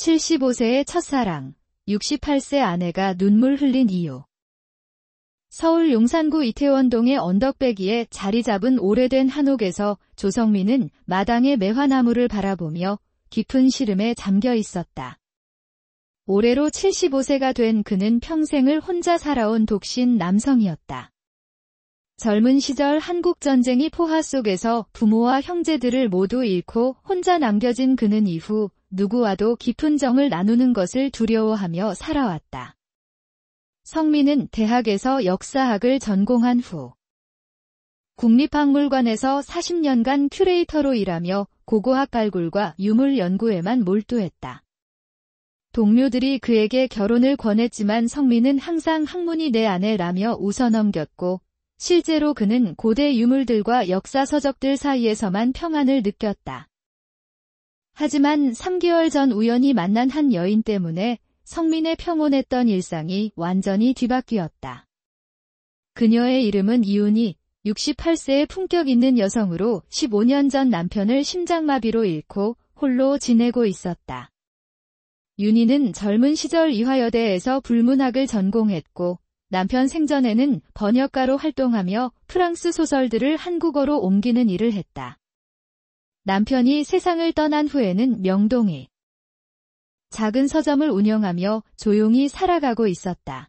75세의 첫사랑, 68세 아내가 눈물 흘린 이유. 서울 용산구 이태원동의 언덕배기에 자리 잡은 오래된 한옥에서 조성민은 마당의 매화나무를 바라보며 깊은 시름에 잠겨 있었다. 올해로 75세가 된 그는 평생을 혼자 살아온 독신 남성이었다. 젊은 시절 한국전쟁이 포화 속에서 부모와 형제들을 모두 잃고 혼자 남겨진 그는 이후 누구와도 깊은 정을 나누는 것을 두려워하며 살아왔다. 성민은 대학에서 역사학을 전공한 후 국립박물관에서 40년간 큐레이터로 일하며 고고학 발굴과 유물 연구에만 몰두했다. 동료들이 그에게 결혼을 권했지만 성민은 항상 학문이 내 아내라며 웃어넘겼고 실제로 그는 고대 유물들과 역사 서적들 사이에서만 평안을 느꼈다. 하지만 3개월 전 우연히 만난 한 여인 때문에 성민의 평온했던 일상이 완전히 뒤바뀌었다. 그녀의 이름은 이윤희, 68세의 품격 있는 여성으로 15년 전 남편을 심장마비로 잃고 홀로 지내고 있었다. 윤희는 젊은 시절 이화여대에서 불문학을 전공했고 남편 생전에는 번역가로 활동하며 프랑스 소설들을 한국어로 옮기는 일을 했다. 남편이 세상을 떠난 후에는 명동에 작은 서점을 운영하며 조용히 살아가고 있었다.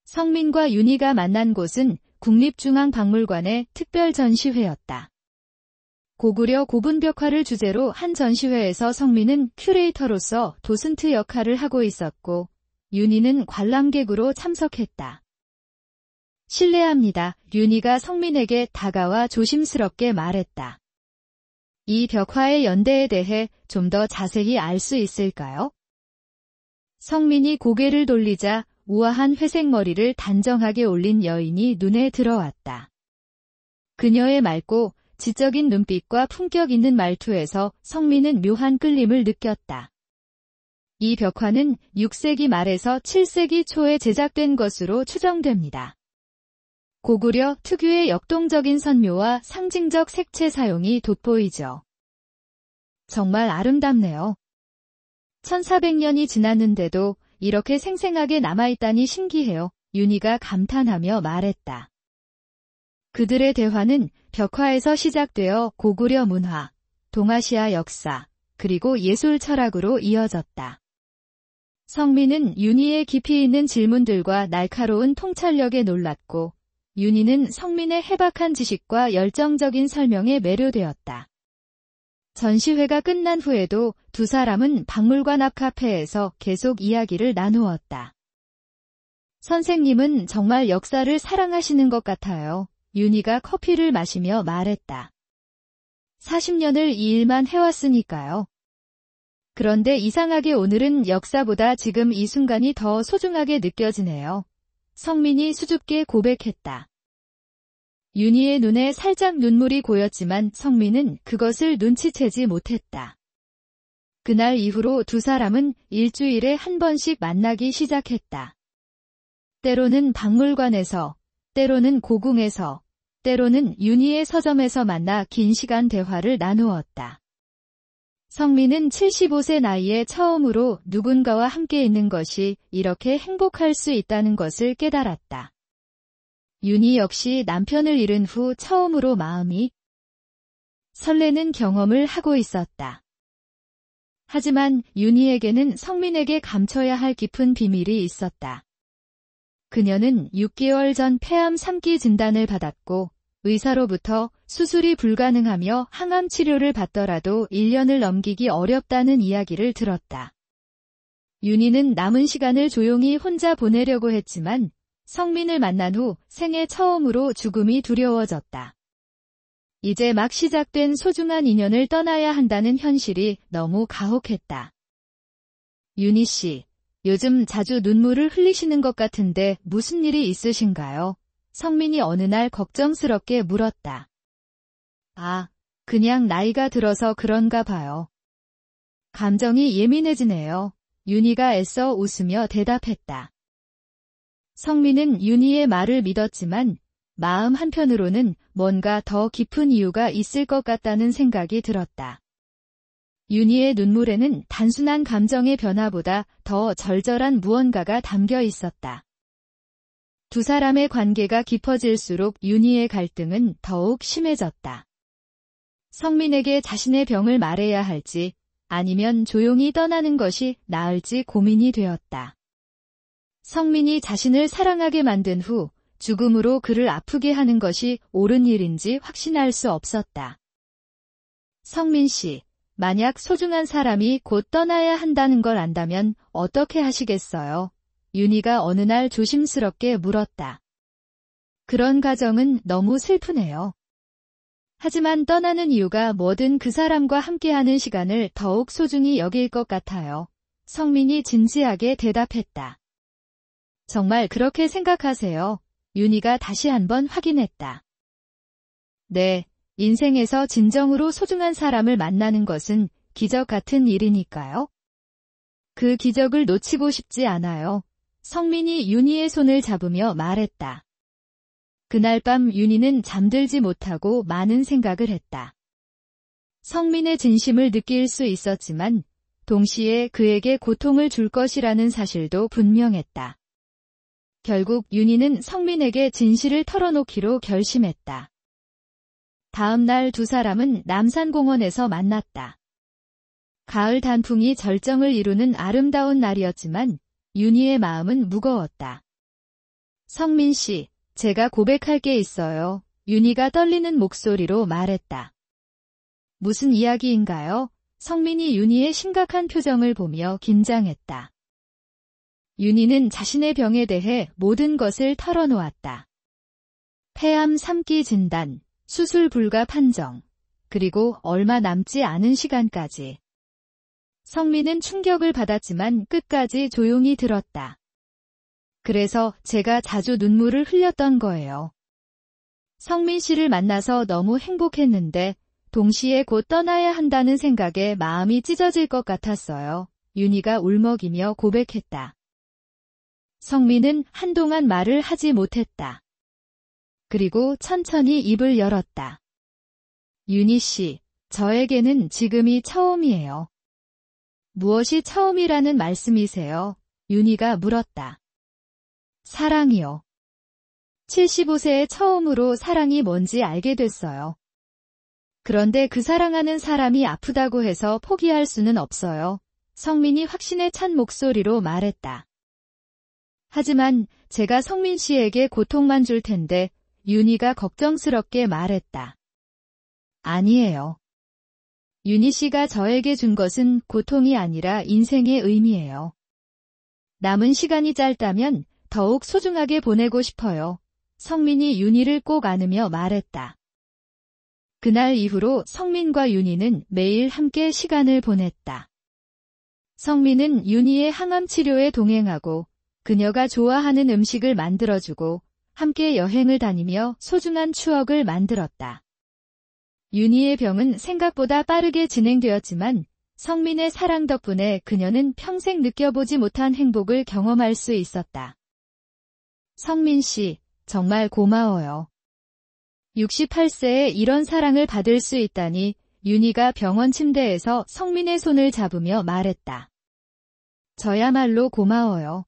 성민과 윤희가 만난 곳은 국립중앙박물관의 특별 전시회였다. 고구려 고분벽화를 주제로 한 전시회에서 성민은 큐레이터로서 도슨트 역할을 하고 있었고 윤희는 관람객으로 참석했다. 실례합니다. 윤희가 성민에게 다가와 조심스럽게 말했다. 이 벽화의 연대에 대해 좀 더 자세히 알 수 있을까요? 성민이 고개를 돌리자 우아한 회색 머리를 단정하게 올린 여인이 눈에 들어왔다. 그녀의 맑고 지적인 눈빛과 품격 있는 말투에서 성민은 묘한 끌림을 느꼈다. 이 벽화는 6세기 말에서 7세기 초에 제작된 것으로 추정됩니다. 고구려 특유의 역동적인 선묘와 상징적 색채 사용이 돋보이죠. 정말 아름답네요. 1400년이 지났는데도 이렇게 생생하게 남아있다니 신기해요. 윤희가 감탄하며 말했다. 그들의 대화는 벽화에서 시작되어 고구려 문화, 동아시아 역사, 그리고 예술 철학으로 이어졌다. 성민은 윤희의 깊이 있는 질문들과 날카로운 통찰력에 놀랐고 윤희는 성민의 해박한 지식과 열정적인 설명에 매료되었다. 전시회가 끝난 후에도 두 사람은 박물관 앞 카페에서 계속 이야기를 나누었다. 선생님은 정말 역사를 사랑하시는 것 같아요. 윤희가 커피를 마시며 말했다. 40년을 이 일만 해왔으니까요. 그런데 이상하게 오늘은 역사보다 지금 이 순간이 더 소중하게 느껴지네요. 성민이 수줍게 고백했다. 윤희의 눈에 살짝 눈물이 고였지만 성민은 그것을 눈치채지 못했다. 그날 이후로 두 사람은 일주일에 한 번씩 만나기 시작했다. 때로는 박물관에서, 때로는 고궁에서, 때로는 윤희의 서점에서 만나 긴 시간 대화를 나누었다. 성민은 75세 나이에 처음으로 누군가와 함께 있는 것이 이렇게 행복할 수 있다는 것을 깨달았다. 윤희 역시 남편을 잃은 후 처음으로 마음이 설레는 경험을 하고 있었다. 하지만 윤희에게는 성민에게 감춰야 할 깊은 비밀이 있었다. 그녀는 6개월 전 폐암 3기 진단을 받았고 의사로부터 수술이 불가능하며 항암 치료를 받더라도 1년을 넘기기 어렵다는 이야기를 들었다. 윤희는 남은 시간을 조용히 혼자 보내려고 했지만 성민을 만난 후 생애 처음으로 죽음이 두려워졌다. 이제 막 시작된 소중한 인연을 떠나야 한다는 현실이 너무 가혹했다. 윤희 씨, 요즘 자주 눈물을 흘리시는 것 같은데 무슨 일이 있으신가요? 성민이 어느 날 걱정스럽게 물었다. 아, 그냥 나이가 들어서 그런가 봐요. 감정이 예민해지네요. 윤희가 애써 웃으며 대답했다. 성민은 윤희의 말을 믿었지만 마음 한편으로는 뭔가 더 깊은 이유가 있을 것 같다는 생각이 들었다. 윤희의 눈물에는 단순한 감정의 변화보다 더 절절한 무언가가 담겨 있었다. 두 사람의 관계가 깊어질수록 윤희의 갈등은 더욱 심해졌다. 성민에게 자신의 병을 말해야 할지 아니면 조용히 떠나는 것이 나을지 고민이 되었다. 성민이 자신을 사랑하게 만든 후 죽음으로 그를 아프게 하는 것이 옳은 일인지 확신할 수 없었다. 성민 씨, 만약 소중한 사람이 곧 떠나야 한다는 걸 안다면 어떻게 하시겠어요? 윤희가 어느 날 조심스럽게 물었다. 그런 가정은 너무 슬프네요. 하지만 떠나는 이유가 뭐든 그 사람과 함께하는 시간을 더욱 소중히 여길 것 같아요. 성민이 진지하게 대답했다. 정말 그렇게 생각하세요? 윤희가 다시 한번 확인했다. 네, 인생에서 진정으로 소중한 사람을 만나는 것은 기적 같은 일이니까요. 그 기적을 놓치고 싶지 않아요. 성민이 윤희의 손을 잡으며 말했다. 그날 밤 윤희는 잠들지 못하고 많은 생각을 했다. 성민의 진심을 느낄 수 있었지만 동시에 그에게 고통을 줄 것이라는 사실도 분명했다. 결국 윤희는 성민에게 진실을 털어놓기로 결심했다. 다음 날 두 사람은 남산공원에서 만났다. 가을 단풍이 절정을 이루는 아름다운 날이었지만 윤희의 마음은 무거웠다. 성민 씨, 제가 고백할 게 있어요. 윤희가 떨리는 목소리로 말했다. 무슨 이야기인가요? 성민이 윤희의 심각한 표정을 보며 긴장했다. 윤희는 자신의 병에 대해 모든 것을 털어놓았다. 폐암 3기 진단, 수술 불가 판정, 그리고 얼마 남지 않은 시간까지. 성민은 충격을 받았지만 끝까지 조용히 들었다. 그래서 제가 자주 눈물을 흘렸던 거예요. 성민 씨를 만나서 너무 행복했는데 동시에 곧 떠나야 한다는 생각에 마음이 찢어질 것 같았어요. 윤희가 울먹이며 고백했다. 성민은 한동안 말을 하지 못했다. 그리고 천천히 입을 열었다. 윤희 씨, 저에게는 지금이 처음이에요. 무엇이 처음이라는 말씀이세요? 윤희가 물었다. 사랑이요. 75세에 처음으로 사랑이 뭔지 알게 됐어요. 그런데 그 사랑하는 사람이 아프다고 해서 포기할 수는 없어요. 성민이 확신에 찬 목소리로 말했다. 하지만 제가 성민 씨에게 고통만 줄 텐데 윤희가 걱정스럽게 말했다. 아니에요. 윤희 씨가 저에게 준 것은 고통이 아니라 인생의 의미예요. 남은 시간이 짧다면 더욱 소중하게 보내고 싶어요. 성민이 윤희를 꼭 안으며 말했다. 그날 이후로 성민과 윤희는 매일 함께 시간을 보냈다. 성민은 윤희의 항암 치료에 동행하고 그녀가 좋아하는 음식을 만들어주고 함께 여행을 다니며 소중한 추억을 만들었다. 윤희의 병은 생각보다 빠르게 진행되었지만 성민의 사랑 덕분에 그녀는 평생 느껴보지 못한 행복을 경험할 수 있었다. 성민 씨, 정말 고마워요. 68세에 이런 사랑을 받을 수 있다니 윤희가 병원 침대에서 성민의 손을 잡으며 말했다. 저야말로 고마워요.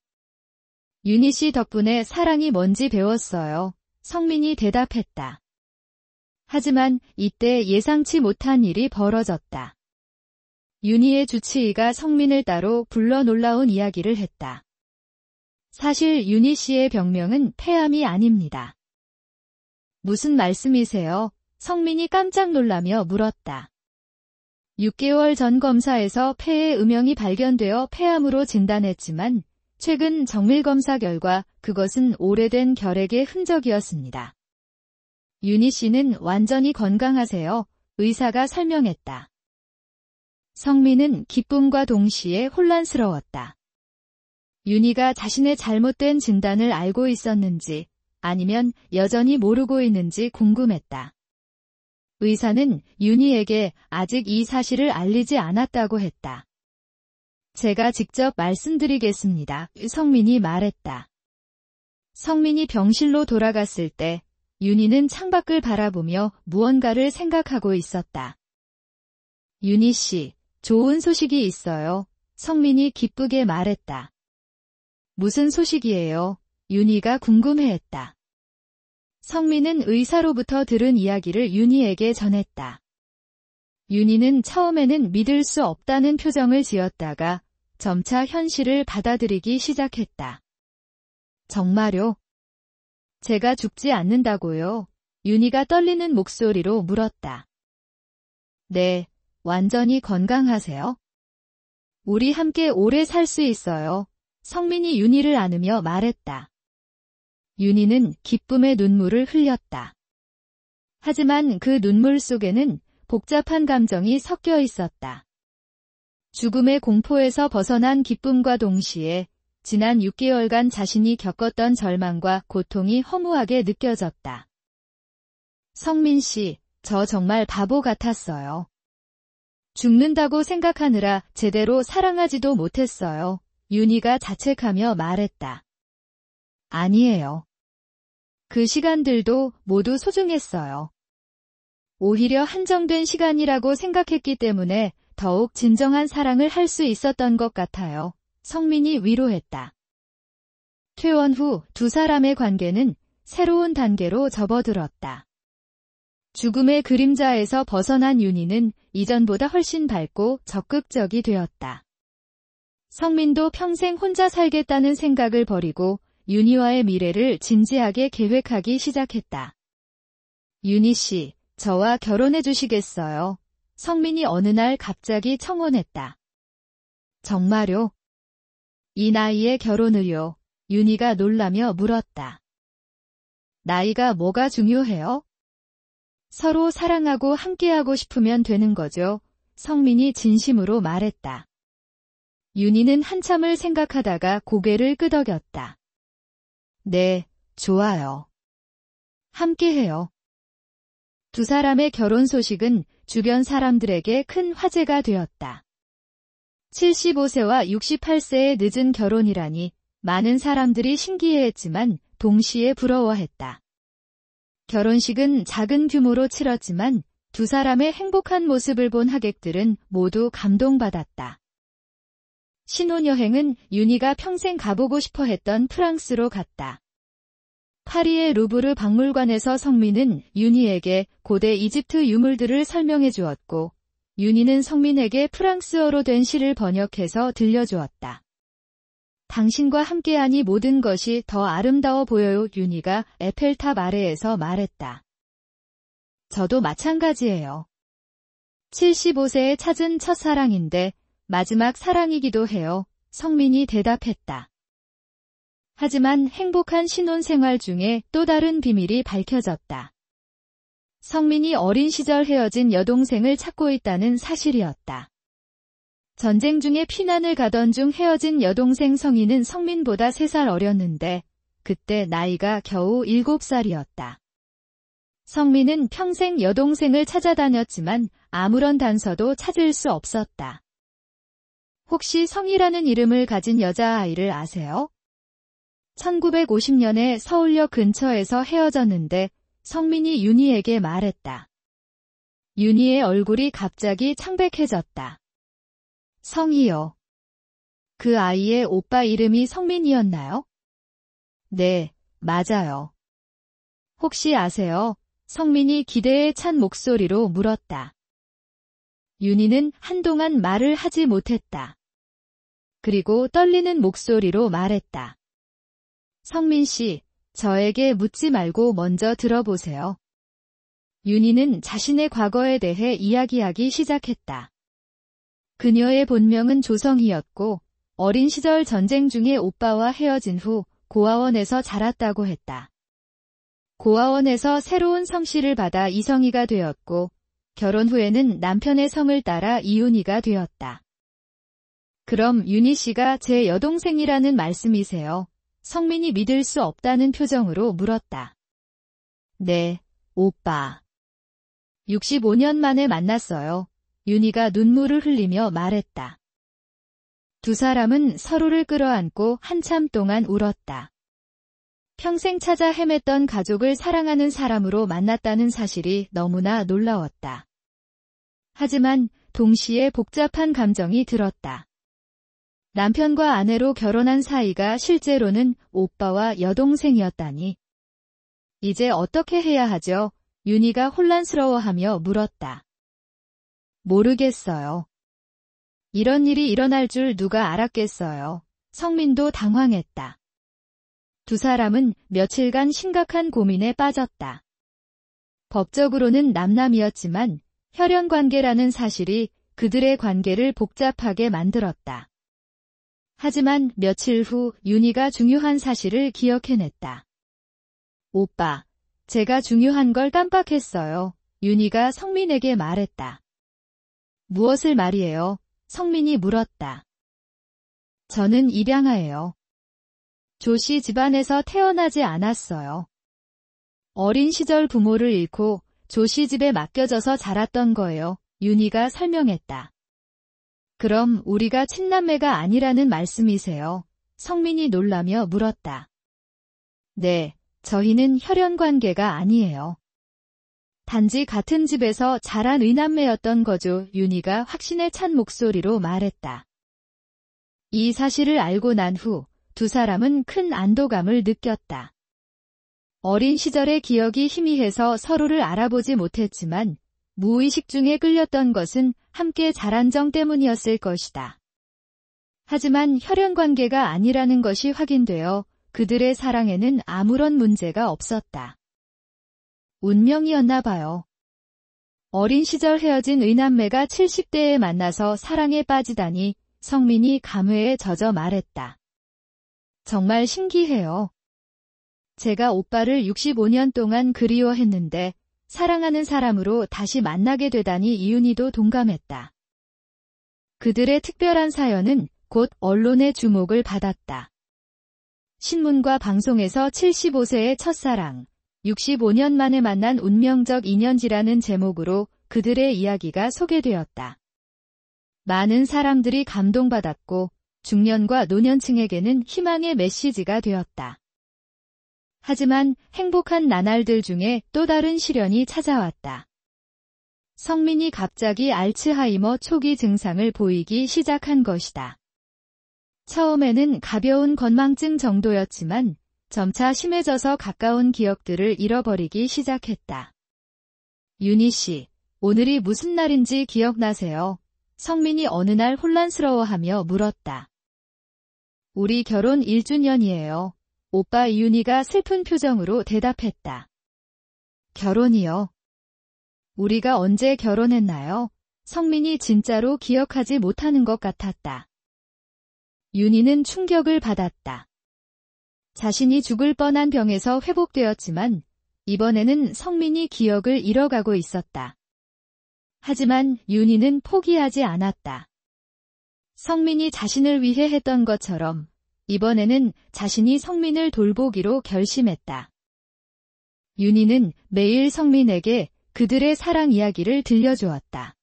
윤희 씨 덕분에 사랑이 뭔지 배웠어요. 성민이 대답했다. 하지만 이때 예상치 못한 일이 벌어졌다. 윤희의 주치의가 성민을 따로 불러 놀라운 이야기를 했다. 사실 윤희 씨의 병명은 폐암이 아닙니다. 무슨 말씀이세요? 성민이 깜짝 놀라며 물었다. 6개월 전 검사에서 폐에 음영이 발견되어 폐암으로 진단했지만 최근 정밀검사 결과 그것은 오래된 결핵의 흔적이었습니다. 윤희 씨는 완전히 건강하세요. 의사가 설명했다. 성민은 기쁨과 동시에 혼란스러웠다. 윤희가 자신의 잘못된 진단을 알고 있었는지 아니면 여전히 모르고 있는지 궁금했다. 의사는 윤희에게 아직 이 사실을 알리지 않았다고 했다. 제가 직접 말씀드리겠습니다. 성민이 말했다. 성민이 병실로 돌아갔을 때 윤희는 창밖을 바라보며 무언가를 생각하고 있었다. 윤희 씨, 좋은 소식이 있어요. 성민이 기쁘게 말했다. 무슨 소식이에요? 윤희가 궁금해했다. 성민은 의사로부터 들은 이야기를 윤희에게 전했다. 윤희는 처음에는 믿을 수 없다는 표정을 지었다가 점차 현실을 받아들이기 시작했다. 정말요? 제가 죽지 않는다고요? 윤희가 떨리는 목소리로 물었다. 네, 완전히 건강하세요. 우리 함께 오래 살 수 있어요. 성민이 윤희를 안으며 말했다. 윤희는 기쁨의 눈물을 흘렸다. 하지만 그 눈물 속에는 복잡한 감정이 섞여 있었다. 죽음의 공포에서 벗어난 기쁨과 동시에 지난 6개월간 자신이 겪었던 절망과 고통이 허무하게 느껴졌다. 성민 씨, 저 정말 바보 같았어요. 죽는다고 생각하느라 제대로 사랑하지도 못했어요. 윤희가 자책하며 말했다. 아니에요. 그 시간들도 모두 소중했어요. 오히려 한정된 시간이라고 생각했기 때문에 더욱 진정한 사랑을 할 수 있었던 것 같아요. 성민이 위로했다. 퇴원 후 두 사람의 관계는 새로운 단계로 접어들었다. 죽음의 그림자에서 벗어난 윤희는 이전보다 훨씬 밝고 적극적이 되었다. 성민도 평생 혼자 살겠다는 생각을 버리고 윤희와의 미래를 진지하게 계획하기 시작했다. 윤희 씨, 저와 결혼해 주시겠어요? 성민이 어느 날 갑자기 청혼했다. 정말요? 이 나이에 결혼을요? 윤희가 놀라며 물었다. 나이가 뭐가 중요해요? 서로 사랑하고 함께하고 싶으면 되는 거죠. 성민이 진심으로 말했다. 윤희는 한참을 생각하다가 고개를 끄덕였다. 네, 좋아요. 함께해요. 두 사람의 결혼 소식은 주변 사람들에게 큰 화제가 되었다. 75세와 68세의 늦은 결혼이라니 많은 사람들이 신기해했지만 동시에 부러워했다. 결혼식은 작은 규모로 치렀지만 두 사람의 행복한 모습을 본 하객들은 모두 감동받았다. 신혼여행은 윤희가 평생 가보고 싶어 했던 프랑스로 갔다. 파리의 루브르 박물관에서 성민은 윤희에게 고대 이집트 유물들을 설명해 주었고, 윤희는 성민에게 프랑스어로 된 시를 번역해서 들려주었다. 당신과 함께하니 모든 것이 더 아름다워 보여요. 윤희가 에펠탑 아래에서 말했다. 저도 마찬가지예요. 75세에 찾은 첫사랑인데 마지막 사랑이기도 해요. 성민이 대답했다. 하지만 행복한 신혼생활 중에 또 다른 비밀이 밝혀졌다. 성민이 어린 시절 헤어진 여동생을 찾고 있다는 사실이었다. 전쟁 중에 피난을 가던 중 헤어진 여동생 성희는 성민보다 3살 어렸는데 그때 나이가 겨우 7살이었다. 성민은 평생 여동생을 찾아다녔지만 아무런 단서도 찾을 수 없었다. 혹시 성희라는 이름을 가진 여자아이를 아세요? 1950년에 서울역 근처에서 헤어졌는데 성민이 윤희에게 말했다. 윤희의 얼굴이 갑자기 창백해졌다. 성희요. 그 아이의 오빠 이름이 성민이었나요? 네, 맞아요. 혹시 아세요? 성민이 기대에 찬 목소리로 물었다. 윤희는 한동안 말을 하지 못했다. 그리고 떨리는 목소리로 말했다. 성민 씨, 저에게 묻지 말고 먼저 들어보세요. 윤희는 자신의 과거에 대해 이야기하기 시작했다. 그녀의 본명은 조성희였고 어린 시절 전쟁 중에 오빠와 헤어진 후 고아원에서 자랐다고 했다. 고아원에서 새로운 성씨를 받아 이성희가 되었고 결혼 후에는 남편의 성을 따라 이윤희가 되었다. 그럼 윤희 씨가 제 여동생이라는 말씀이세요? 성민이 믿을 수 없다는 표정으로 물었다. 네, 오빠. 65년 만에 만났어요. 윤희가 눈물을 흘리며 말했다. 두 사람은 서로를 끌어안고 한참 동안 울었다. 평생 찾아 헤맸던 가족을 사랑하는 사람으로 만났다는 사실이 너무나 놀라웠다. 하지만 동시에 복잡한 감정이 들었다. 남편과 아내로 결혼한 사이가 실제로는 오빠와 여동생이었다니. 이제 어떻게 해야 하죠? 윤희가 혼란스러워하며 물었다. 모르겠어요. 이런 일이 일어날 줄 누가 알았겠어요. 성민도 당황했다. 두 사람은 며칠간 심각한 고민에 빠졌다. 법적으로는 남남이었지만 혈연관계라는 사실이 그들의 관계를 복잡하게 만들었다. 하지만 며칠 후 윤희가 중요한 사실을 기억해냈다. 오빠, 제가 중요한 걸 깜빡했어요. 윤희가 성민에게 말했다. 무엇을 말이에요? 성민이 물었다. 저는 입양아예요. 조씨 집안에서 태어나지 않았어요. 어린 시절 부모를 잃고 조씨 집에 맡겨져서 자랐던 거예요. 윤희가 설명했다. 그럼 우리가 친남매가 아니라는 말씀이세요? 성민이 놀라며 물었다. 네, 저희는 혈연관계가 아니에요. 단지 같은 집에서 자란 의남매였던 거죠. 윤희가 확신에 찬 목소리로 말했다. 이 사실을 알고 난 후 두 사람은 큰 안도감을 느꼈다. 어린 시절의 기억이 희미해서 서로를 알아보지 못했지만 무의식 중에 끌렸던 것은 함께 자란 정 때문이었을 것이다. 하지만 혈연관계가 아니라는 것이 확인되어 그들의 사랑에는 아무런 문제가 없었다. 운명이었나 봐요. 어린 시절 헤어진 의남매가 70대에 만나서 사랑에 빠지다니 성민이 감회에 젖어 말했다. 정말 신기해요. 제가 오빠를 65년 동안 그리워했는데 사랑하는 사람으로 다시 만나게 되다니. 이윤희도 동감했다. 그들의 특별한 사연은 곧 언론의 주목을 받았다. 신문과 방송에서 75세의 첫사랑, 65년 만에 만난 운명적 인연지라는 제목으로 그들의 이야기가 소개되었다. 많은 사람들이 감동받았고 중년과 노년층에게는 희망의 메시지가 되었다. 하지만 행복한 나날들 중에 또 다른 시련이 찾아왔다. 성민이 갑자기 알츠하이머 초기 증상을 보이기 시작한 것이다. 처음에는 가벼운 건망증 정도였지만 점차 심해져서 가까운 기억들을 잃어버리기 시작했다. 윤희 씨, 오늘이 무슨 날인지 기억나세요? 성민이 어느 날 혼란스러워하며 물었다. 우리 결혼 1주년이에요. 오빠 이윤희가 슬픈 표정으로 대답했다. 결혼이요? 우리가 언제 결혼했나요? 성민이 진짜로 기억하지 못하는 것 같았다. 윤희는 충격을 받았다. 자신이 죽을 뻔한 병에서 회복되었지만 이번에는 성민이 기억을 잃어가고 있었다. 하지만 윤희는 포기하지 않았다. 성민이 자신을 위해 했던 것처럼 이번에는 자신이 성민을 돌보기로 결심했다. 윤희는 매일 성민에게 그들의 사랑 이야기를 들려주었다.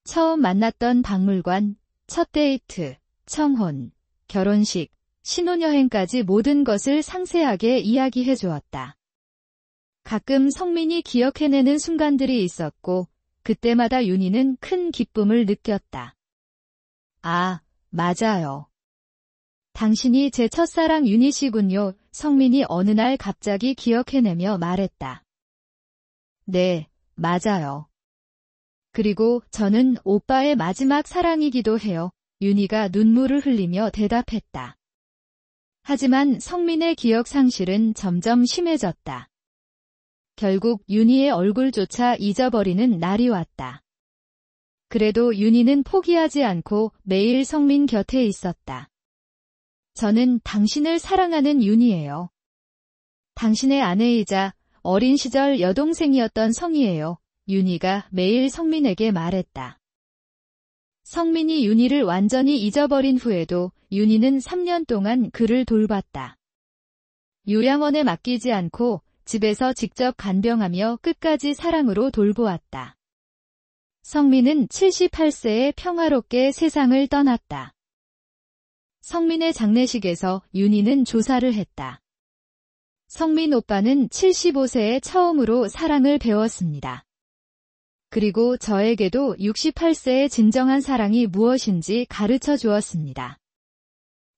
처음 만났던 박물관, 첫 데이트, 청혼, 결혼식, 신혼여행까지 모든 것을 상세하게 이야기해 주었다. 가끔 성민이 기억해내는 순간들이 있었고 그때마다 윤희는 큰 기쁨을 느꼈다. 아, 맞아요. 당신이 제 첫사랑 윤희 씨군요. 성민이 어느 날 갑자기 기억해내며 말했다. 네, 맞아요. 그리고 저는 오빠의 마지막 사랑이기도 해요. 윤희가 눈물을 흘리며 대답했다. 하지만 성민의 기억 상실은 점점 심해졌다. 결국 윤희의 얼굴조차 잊어버리는 날이 왔다. 그래도 윤희는 포기하지 않고 매일 성민 곁에 있었다. 저는 당신을 사랑하는 윤희예요. 당신의 아내이자 어린 시절 여동생이었던 성희예요. 윤희가 매일 성민에게 말했다. 성민이 윤희를 완전히 잊어버린 후에도 윤희는 3년 동안 그를 돌봤다. 요양원에 맡기지 않고 집에서 직접 간병하며 끝까지 사랑으로 돌보았다. 성민은 78세에 평화롭게 세상을 떠났다. 성민의 장례식에서 윤희는 조사를 했다. 성민 오빠는 75세에 처음으로 사랑을 배웠습니다. 그리고 저에게도 68세의 진정한 사랑이 무엇인지 가르쳐 주었습니다.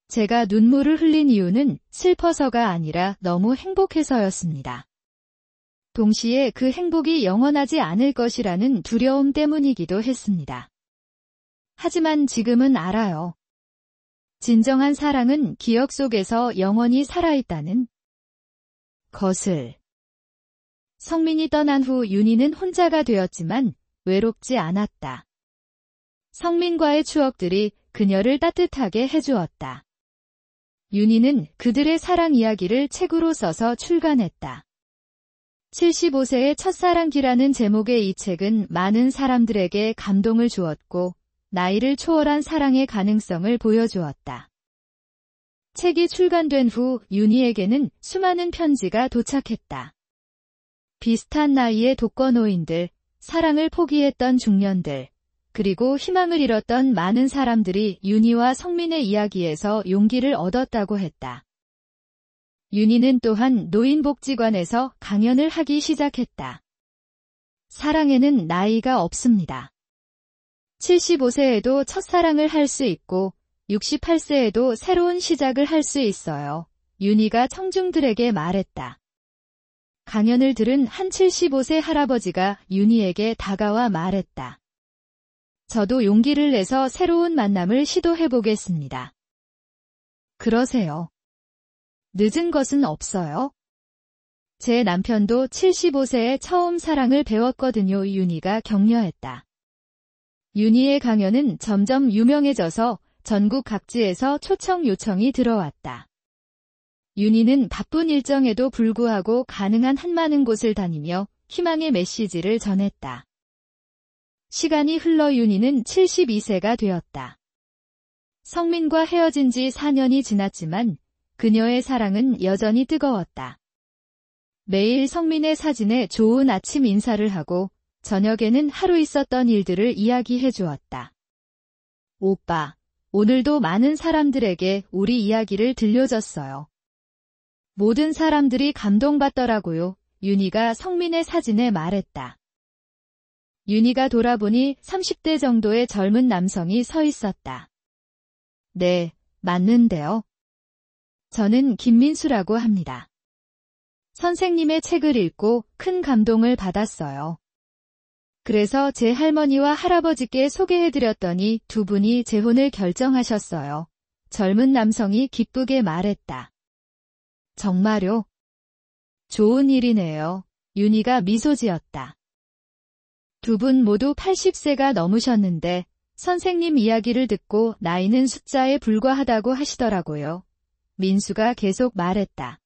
제가 눈물을 흘린 이유는 슬퍼서가 아니라 너무 행복해서였습니다. 동시에 그 행복이 영원하지 않을 것이라는 두려움 때문이기도 했습니다. 하지만 지금은 알아요. 진정한 사랑은 기억 속에서 영원히 살아있다는 것을. 성민이 떠난 후 윤희는 혼자가 되었지만 외롭지 않았다. 성민과의 추억들이 그녀를 따뜻하게 해주었다. 윤희는 그들의 사랑 이야기를 책으로 써서 출간했다. 75세의 첫사랑기라는 제목의 이 책은 많은 사람들에게 감동을 주었고 나이를 초월한 사랑의 가능성을 보여주었다. 책이 출간된 후 윤희에게는 수많은 편지가 도착했다. 비슷한 나이의 독거노인들, 사랑을 포기했던 중년들, 그리고 희망을 잃었던 많은 사람들이 윤희와 성민의 이야기에서 용기를 얻었다고 했다. 윤희는 또한 노인복지관에서 강연을 하기 시작했다. 사랑에는 나이가 없습니다. 75세에도 첫사랑을 할 수 있고 68세에도 새로운 시작을 할 수 있어요. 윤희가 청중들에게 말했다. 강연을 들은 한 75세 할아버지가 윤희에게 다가와 말했다. 저도 용기를 내서 새로운 만남을 시도해보겠습니다. 그러세요. 늦은 것은 없어요. 제 남편도 75세에 처음 사랑을 배웠거든요. 윤희가 격려했다. 윤희의 강연은 점점 유명해져서 전국 각지에서 초청 요청이 들어왔다. 윤희는 바쁜 일정에도 불구하고 가능한 한 많은 곳을 다니며 희망의 메시지를 전했다. 시간이 흘러 윤희는 72세가 되었다. 성민과 헤어진 지 4년이 지났지만 그녀의 사랑은 여전히 뜨거웠다. 매일 성민의 사진에 좋은 아침 인사를 하고 저녁에는 하루 있었던 일들을 이야기해 주었다. 오빠, 오늘도 많은 사람들에게 우리 이야기를 들려줬어요. 모든 사람들이 감동받더라고요. 윤희가 성민의 사진에 말했다. 윤희가 돌아보니 30대 정도의 젊은 남성이 서 있었다. 네, 맞는데요. 저는 김민수라고 합니다. 선생님의 책을 읽고 큰 감동을 받았어요. 그래서 제 할머니와 할아버지께 소개해드렸더니 두 분이 재혼을 결정하셨어요. 젊은 남성이 기쁘게 말했다. 정말요? 좋은 일이네요. 윤희가 미소 지었다. 두 분 모두 80세가 넘으셨는데 선생님 이야기를 듣고 나이는 숫자에 불과하다고 하시더라고요. 민수가 계속 말했다.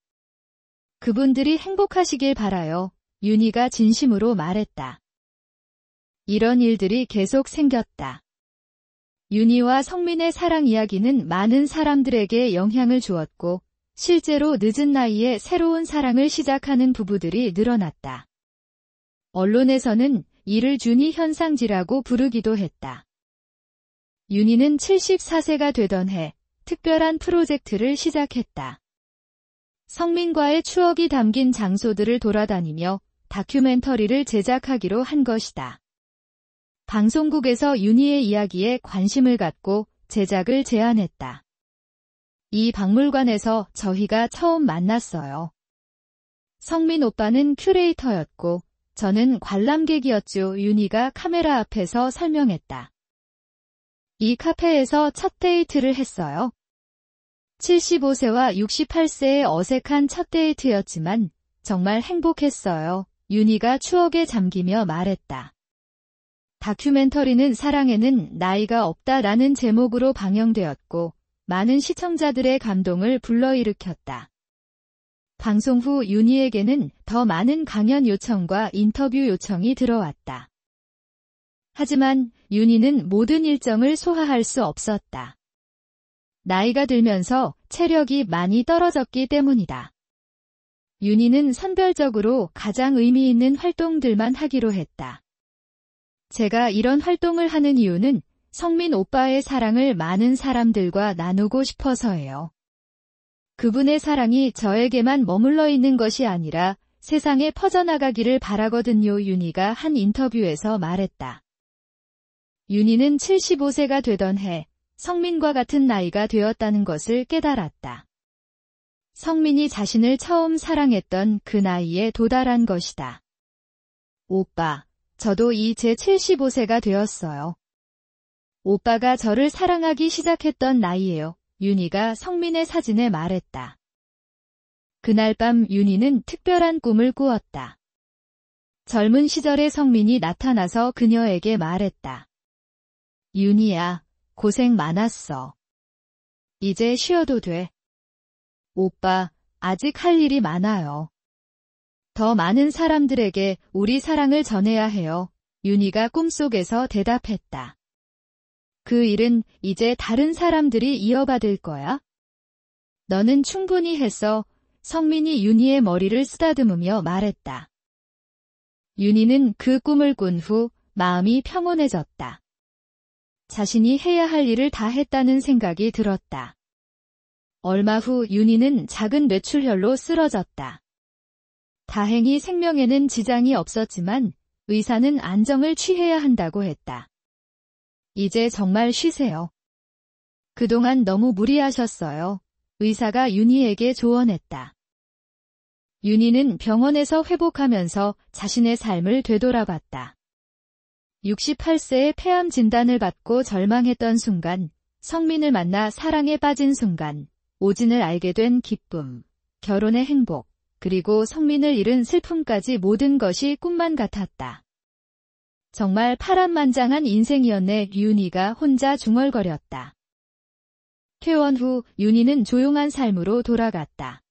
그분들이 행복하시길 바라요. 윤희가 진심으로 말했다. 이런 일들이 계속 생겼다. 윤희와 성민의 사랑 이야기는 많은 사람들에게 영향을 주었고 실제로 늦은 나이에 새로운 사랑을 시작하는 부부들이 늘어났다. 언론에서는 이를 준희 현상지라고 부르기도 했다. 윤희는 74세가 되던 해 특별한 프로젝트를 시작했다. 성민과의 추억이 담긴 장소들을 돌아다니며 다큐멘터리를 제작하기로 한 것이다. 방송국에서 윤희의 이야기에 관심을 갖고 제작을 제안했다. 이 박물관에서 저희가 처음 만났어요. 성민 오빠는 큐레이터였고 저는 관람객이었죠. 윤희가 카메라 앞에서 설명했다. 이 카페에서 첫 데이트를 했어요. 75세와 68세의 어색한 첫 데이트였지만 정말 행복했어요. 윤희가 추억에 잠기며 말했다. 다큐멘터리는 사랑에는 나이가 없다라는 제목으로 방영되었고 많은 시청자들의 감동을 불러일으켰다. 방송 후 윤희에게는 더 많은 강연 요청과 인터뷰 요청이 들어왔다. 하지만 윤희는 모든 일정을 소화할 수 없었다. 나이가 들면서 체력이 많이 떨어졌기 때문이다. 윤희는 선별적으로 가장 의미 있는 활동들만 하기로 했다. 제가 이런 활동을 하는 이유는 성민 오빠의 사랑을 많은 사람들과 나누고 싶어서예요. 그분의 사랑이 저에게만 머물러 있는 것이 아니라 세상에 퍼져나가기를 바라거든요. 윤희가 한 인터뷰에서 말했다. 윤희는 75세가 되던 해 성민과 같은 나이가 되었다는 것을 깨달았다. 성민이 자신을 처음 사랑했던 그 나이에 도달한 것이다. 오빠, 저도 이제 75세가 되었어요. 오빠가 저를 사랑하기 시작했던 나이예요. 윤희가 성민의 사진에 말했다. 그날 밤 윤희는 특별한 꿈을 꾸었다. 젊은 시절의 성민이 나타나서 그녀에게 말했다. 윤희야, 고생 많았어. 이제 쉬어도 돼. 오빠, 아직 할 일이 많아요. 더 많은 사람들에게 우리 사랑을 전해야 해요. 윤희가 꿈속에서 대답했다. 그 일은 이제 다른 사람들이 이어받을 거야? 너는 충분히 했어. 성민이 윤희의 머리를 쓰다듬으며 말했다. 윤희는 그 꿈을 꾼 후 마음이 평온해졌다. 자신이 해야 할 일을 다 했다는 생각이 들었다. 얼마 후 윤희는 작은 뇌출혈로 쓰러졌다. 다행히 생명에는 지장이 없었지만 의사는 안정을 취해야 한다고 했다. 이제 정말 쉬세요. 그동안 너무 무리하셨어요. 의사가 윤희에게 조언했다. 윤희는 병원에서 회복하면서 자신의 삶을 되돌아봤다. 68세에 폐암 진단을 받고 절망했던 순간, 성민을 만나 사랑에 빠진 순간, 오진을 알게 된 기쁨, 결혼의 행복, 그리고 성민을 잃은 슬픔까지 모든 것이 꿈만 같았다. 정말 파란만장한 인생이었네. 윤희가 혼자 중얼거렸다. 퇴원 후 윤희는 조용한 삶으로 돌아갔다.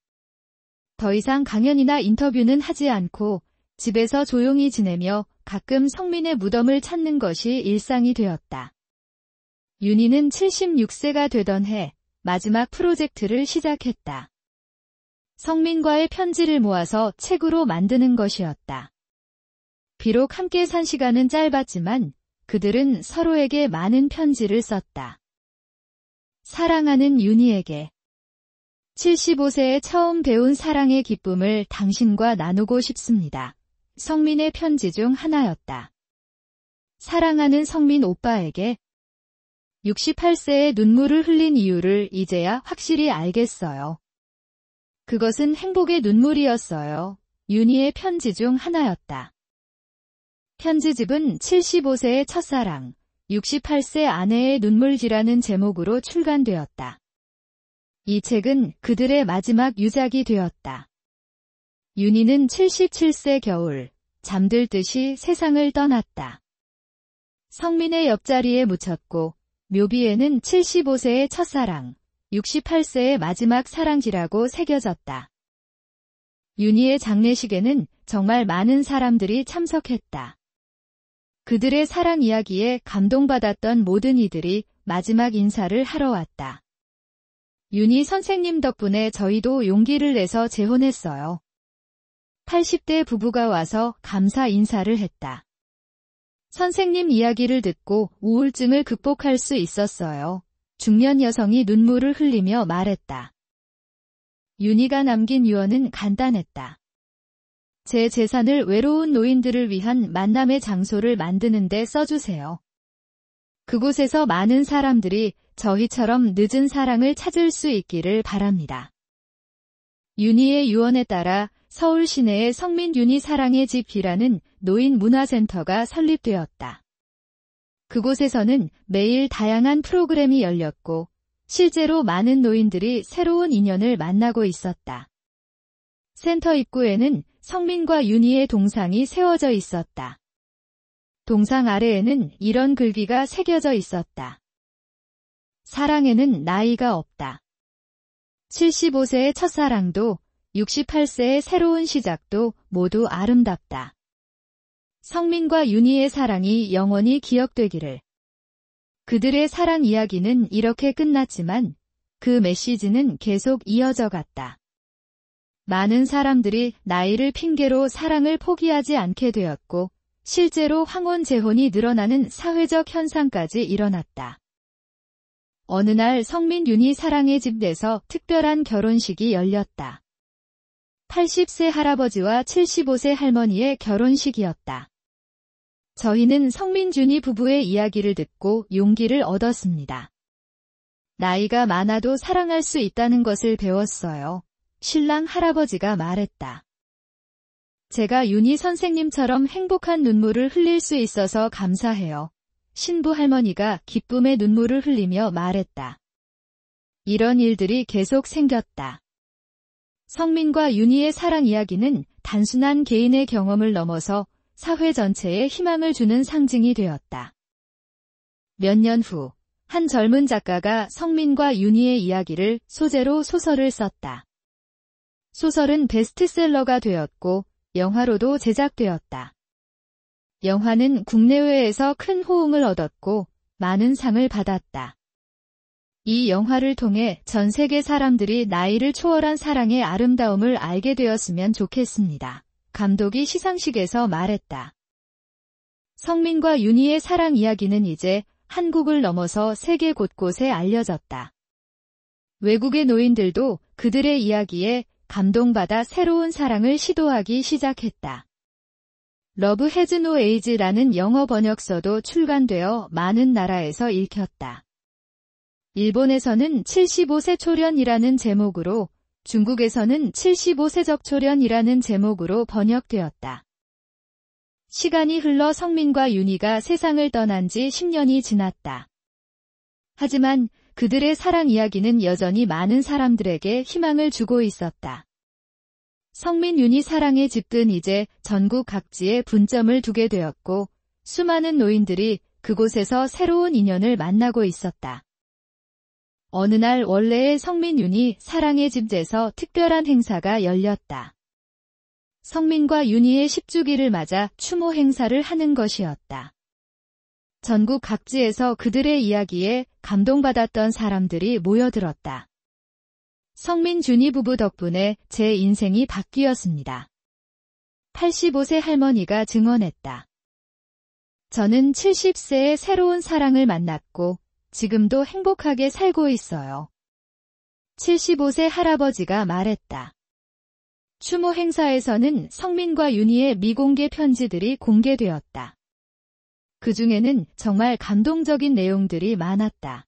더 이상 강연이나 인터뷰는 하지 않고 집에서 조용히 지내며 가끔 성민의 무덤을 찾는 것이 일상이 되었다. 윤희는 76세가 되던 해 마지막 프로젝트를 시작했다. 성민과의 편지를 모아서 책으로 만드는 것이었다. 비록 함께 산 시간은 짧았지만 그들은 서로에게 많은 편지를 썼다. 사랑하는 윤희에게 75세에 처음 배운 사랑의 기쁨을 당신과 나누고 싶습니다. 성민의 편지 중 하나였다. 사랑하는 성민 오빠에게 68세에 눈물을 흘린 이유를 이제야 확실히 알겠어요. 그것은 행복의 눈물이었어요. 윤희의 편지 중 하나였다. 편지집은 75세의 첫사랑, 68세 아내의 눈물지라는 제목으로 출간되었다. 이 책은 그들의 마지막 유작이 되었다. 윤희는 77세 겨울, 잠들듯이 세상을 떠났다. 성민의 옆자리에 묻혔고, 묘비에는 75세의 첫사랑, 68세의 마지막 사랑지라고 새겨졌다. 윤희의 장례식에는 정말 많은 사람들이 참석했다. 그들의 사랑 이야기에 감동받았던 모든 이들이 마지막 인사를 하러 왔다. 윤희 선생님 덕분에 저희도 용기를 내서 재혼했어요. 80대 부부가 와서 감사 인사를 했다. 선생님 이야기를 듣고 우울증을 극복할 수 있었어요. 중년 여성이 눈물을 흘리며 말했다. 윤희가 남긴 유언은 간단했다. 제 재산을 외로운 노인들을 위한 만남의 장소를 만드는 데 써주세요. 그곳에서 많은 사람들이 저희처럼 늦은 사랑을 찾을 수 있기를 바랍니다. 윤희의 유언에 따라 서울 시내의 성민 윤희 사랑의 집이라는 노인 문화센터가 설립되었다. 그곳에서는 매일 다양한 프로그램이 열렸고 실제로 많은 노인들이 새로운 인연을 만나고 있었다. 센터 입구에는 성민과 윤희의 동상이 세워져 있었다. 동상 아래에는 이런 글귀가 새겨져 있었다. 사랑에는 나이가 없다. 75세의 첫사랑도 68세의 새로운 시작도 모두 아름답다. 성민과 윤희의 사랑이 영원히 기억되기를. 그들의 사랑 이야기는 이렇게 끝났지만 그 메시지는 계속 이어져 갔다. 많은 사람들이 나이를 핑계로 사랑을 포기하지 않게 되었고 실제로 황혼 재혼이 늘어나는 사회적 현상까지 일어났다. 어느 날 성민 윤희 사랑의 집 내서 특별한 결혼식이 열렸다. 80세 할아버지와 75세 할머니의 결혼식이었다. 저희는 성민준이 부부의 이야기를 듣고 용기를 얻었습니다. 나이가 많아도 사랑할 수 있다는 것을 배웠어요. 신랑 할아버지가 말했다. 제가 윤희 선생님처럼 행복한 눈물을 흘릴 수 있어서 감사해요. 신부 할머니가 기쁨의 눈물을 흘리며 말했다. 이런 일들이 계속 생겼다. 성민과 윤희의 사랑 이야기는 단순한 개인의 경험을 넘어서 사회 전체에 희망을 주는 상징이 되었다. 몇 년 후, 한 젊은 작가가 성민과 윤희의 이야기를 소재로 소설을 썼다. 소설은 베스트셀러가 되었고 영화로도 제작되었다. 영화는 국내외에서 큰 호응을 얻었고 많은 상을 받았다. 이 영화를 통해 전 세계 사람들이 나이를 초월한 사랑의 아름다움을 알게 되었으면 좋겠습니다. 감독이 시상식에서 말했다. 성민과 윤희의 사랑 이야기는 이제 한국을 넘어서 세계 곳곳에 알려졌다. 외국의 노인들도 그들의 이야기에 감동받아 새로운 사랑을 시도하기 시작했다. 러브 해즈 노 에이즈라는 영어 번역서도 출간되어 많은 나라에서 읽혔다. 일본에서는 75세 초련이라는 제목으로, 중국에서는 75세적 초련이라는 제목으로 번역되었다. 시간이 흘러 성민과 윤희가 세상을 떠난 지 10년이 지났다. 하지만 그들의 사랑 이야기는 여전히 많은 사람들에게 희망을 주고 있었다. 성민 윤희 사랑의 집은 이제 전국 각지에 분점을 두게 되었고 수많은 노인들이 그곳에서 새로운 인연을 만나고 있었다. 어느 날 원래의 성민 윤희 사랑의 집에서 특별한 행사가 열렸다. 성민과 윤희의 10주기를 맞아 추모 행사를 하는 것이었다. 전국 각지에서 그들의 이야기에 감동받았던 사람들이 모여들었다. 성민 준희 부부 덕분에 제 인생이 바뀌었습니다. 85세 할머니가 증언했다. 저는 70세에 새로운 사랑을 만났고 지금도 행복하게 살고 있어요. 75세 할아버지가 말했다. 추모 행사에서는 성민과 윤희의 미공개 편지들이 공개되었다. 그 중에는 정말 감동적인 내용들이 많았다.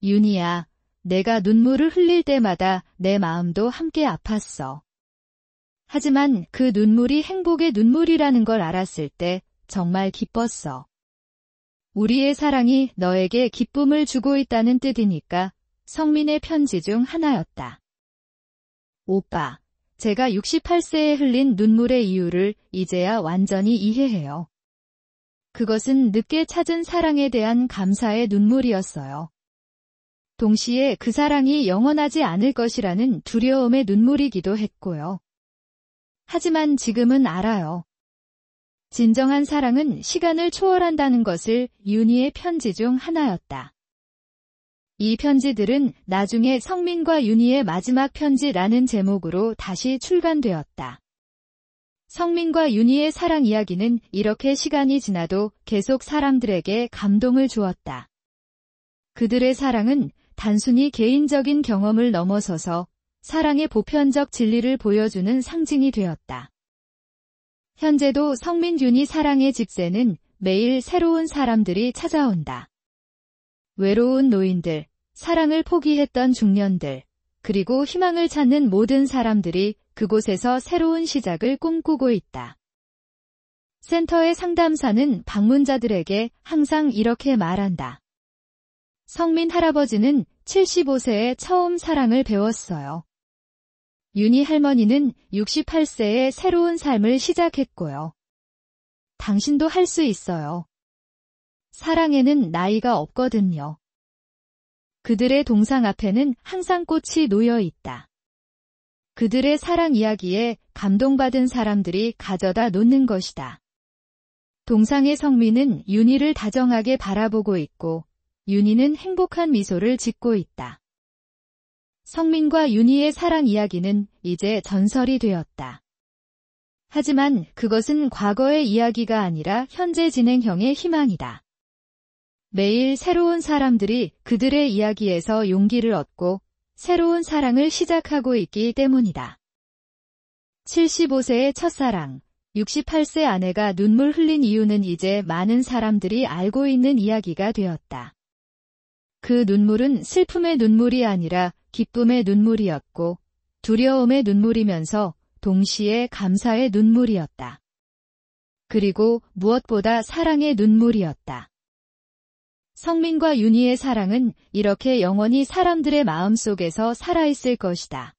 윤희야, 내가 눈물을 흘릴 때마다 내 마음도 함께 아팠어. 하지만 그 눈물이 행복의 눈물이라는 걸 알았을 때 정말 기뻤어. 우리의 사랑이 너에게 기쁨을 주고 있다는 뜻이니까 성민의 편지 중 하나였다. 오빠, 제가 68세에 흘린 눈물의 이유를 이제야 완전히 이해해요. 그것은 늦게 찾은 사랑에 대한 감사의 눈물이었어요. 동시에 그 사랑이 영원하지 않을 것이라는 두려움의 눈물이기도 했고요. 하지만 지금은 알아요. 진정한 사랑은 시간을 초월한다는 것을 윤희의 편지 중 하나였다. 이 편지들은 나중에 성민과 윤희의 마지막 편지라는 제목으로 다시 출간되었다. 성민과 윤희의 사랑 이야기는 이렇게 시간이 지나도 계속 사람들에게 감동을 주었다. 그들의 사랑은 단순히 개인적인 경험을 넘어서서 사랑의 보편적 진리를 보여주는 상징이 되었다. 현재도 성민 윤희 사랑의 집세는 매일 새로운 사람들이 찾아온다. 외로운 노인들, 사랑을 포기했던 중년들, 그리고 희망을 찾는 모든 사람들이 그곳에서 새로운 시작을 꿈꾸고 있다. 센터의 상담사는 방문자들에게 항상 이렇게 말한다. 성민 할아버지는 75세에 처음 사랑을 배웠어요. 윤희 할머니는 68세에 새로운 삶을 시작했고요. 당신도 할 수 있어요. 사랑에는 나이가 없거든요. 그들의 동상 앞에는 항상 꽃이 놓여 있다. 그들의 사랑 이야기에 감동받은 사람들이 가져다 놓는 것이다. 동상의 성민은 윤희를 다정하게 바라보고 있고 윤희는 행복한 미소를 짓고 있다. 성민과 윤희의 사랑 이야기는 이제 전설이 되었다. 하지만 그것은 과거의 이야기가 아니라 현재 진행형의 희망이다. 매일 새로운 사람들이 그들의 이야기에서 용기를 얻고 새로운 사랑을 시작하고 있기 때문이다. 75세의 첫사랑, 68세 아내가 눈물 흘린 이유는 이제 많은 사람들이 알고 있는 이야기가 되었다. 그 눈물은 슬픔의 눈물이 아니라 기쁨의 눈물이었고 두려움의 눈물이면서 동시에 감사의 눈물이었다. 그리고 무엇보다 사랑의 눈물이었다. 성민과 윤희의 사랑은 이렇게 영원히 사람들의 마음속에서 살아있을 것이다.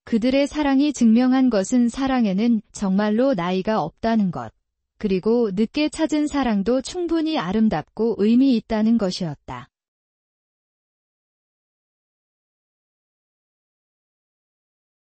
그들의 사랑이 증명한 것은 사랑에는 정말로 나이가 없다는 것, 그리고 늦게 찾은 사랑도 충분히 아름답고 의미 있다는 것이었다.